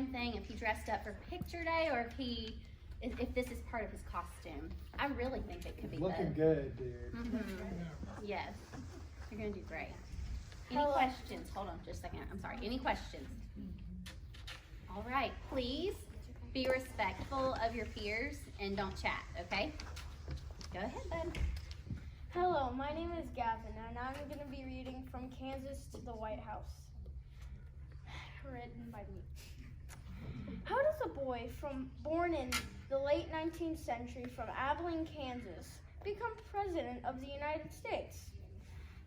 same thing if he dressed up for picture day or if this is part of his costume. I really think it could be Looking good, dude. Yes, you're gonna do great. Any questions? Hold on just a second. I'm sorry. Any questions? All right, please be respectful of your peers and don't chat, okay? Go ahead, bud. Hello, my name is Gavin, and I'm going to be reading From Kansas to the White House, written by me. How does a boy born in the late 19th century from Abilene, Kansas, become president of the United States?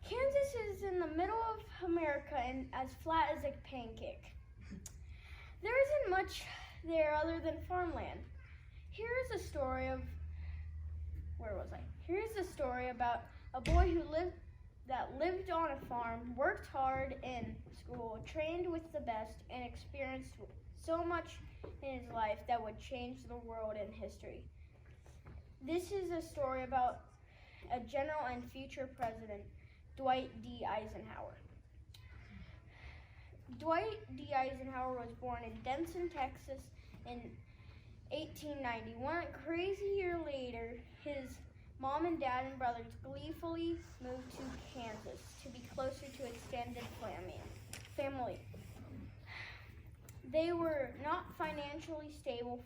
Kansas is in the middle of America and as flat as a pancake. There isn't much there other than farmland. Here's a story about a boy who lived on a farm, worked hard in school, trained with the best, and experienced so much in his life that would change the world and history. This is a story about a general and future president, Dwight D. Eisenhower. Dwight D. Eisenhower was born in Denton, Texas in 1890. One crazy year later, his mom and dad and brothers gleefully moved to Kansas to be closer to extended family. They were not a financially stable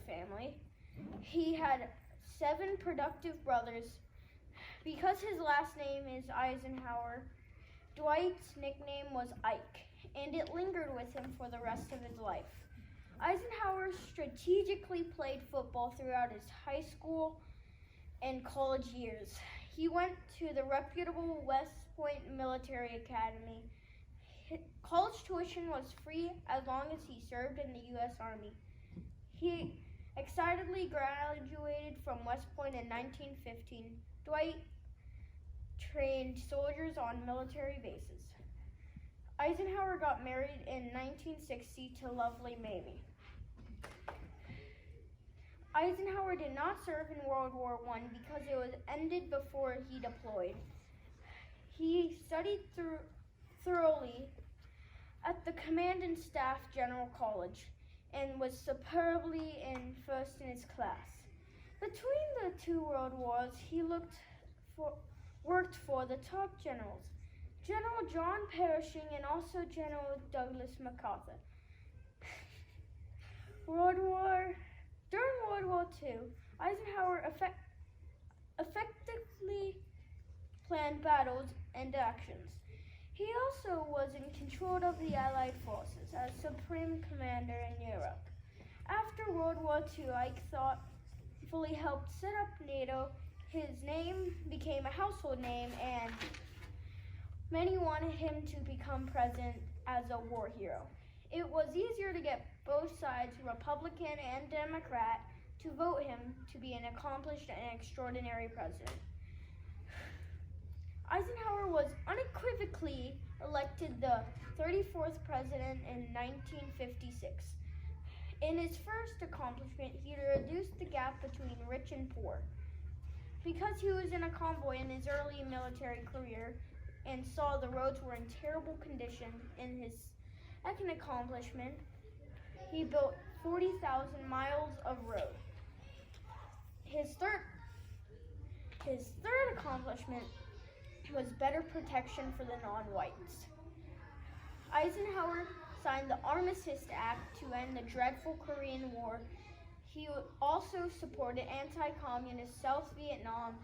family. He had 7 productive brothers. Because his last name is Eisenhower, Dwight's nickname was Ike, and it lingered with him for the rest of his life. Eisenhower strategically played football throughout his high school and college years. He went to the reputable West Point Military Academy. College tuition was free as long as he served in the U.S. Army. He excitedly graduated from West Point in 1915. Dwight trained soldiers on military bases. Eisenhower got married in 1960 to lovely Mamie. Eisenhower did not serve in World War I because it was ended before he deployed. He studied thoroughly at the Command and Staff General College and was superbly first in his class. Between the 2 world wars, he worked for the top generals, General John Pershing and also General Douglas MacArthur. During World War II, Eisenhower effectively planned battles and actions. He also was in control of the Allied forces as Supreme Commander in Europe. After World War II, Ike thoughtfully helped set up NATO. His name became a household name, and many wanted him to become president as a war hero. It was easier to get both sides, Republican and Democrat, to vote him to be an accomplished and extraordinary president. Eisenhower was unequivocally elected the 34th president in 1956. In his first accomplishment, he reduced the gap between rich and poor. Because he was in a convoy in his early military career and saw the roads were in terrible condition, in his second accomplishment, he built 40,000 miles of road. His third accomplishment was better protection for the non-whites. Eisenhower signed the Armistice Act to end the dreadful Korean War. He also supported anti-communist South Vietnam.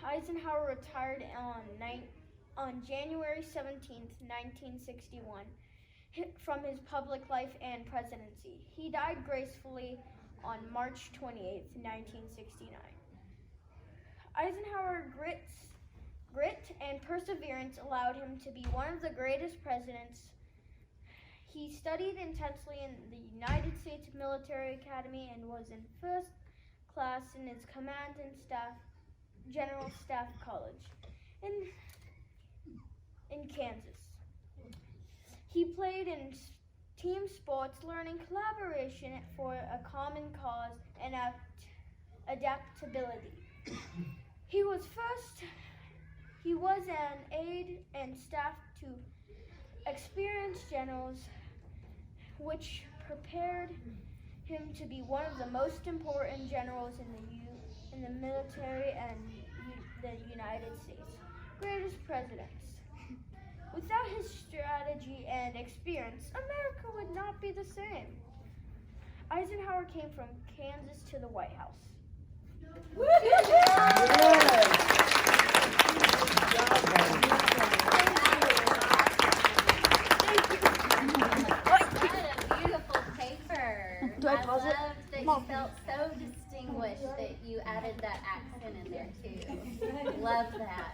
Eisenhower retired on January 17, 1961, from his public life and presidency. He died gracefully on March 28, 1969. Eisenhower's grit and perseverance allowed him to be one of the greatest presidents. He studied intensely in the United States Military Academy and was in first class in his Command and General Staff College in Kansas. He played in team sports, learning collaboration for a common cause and adaptability. He was an aide and staff to experienced generals, which prepared him to be one of the most important generals in the military and the United States' greatest presidents. Without his strategy and experience, America would not be the same. Eisenhower came from Kansas to the White House. I loved that you felt so distinguished that you added that accent in there too. Love that.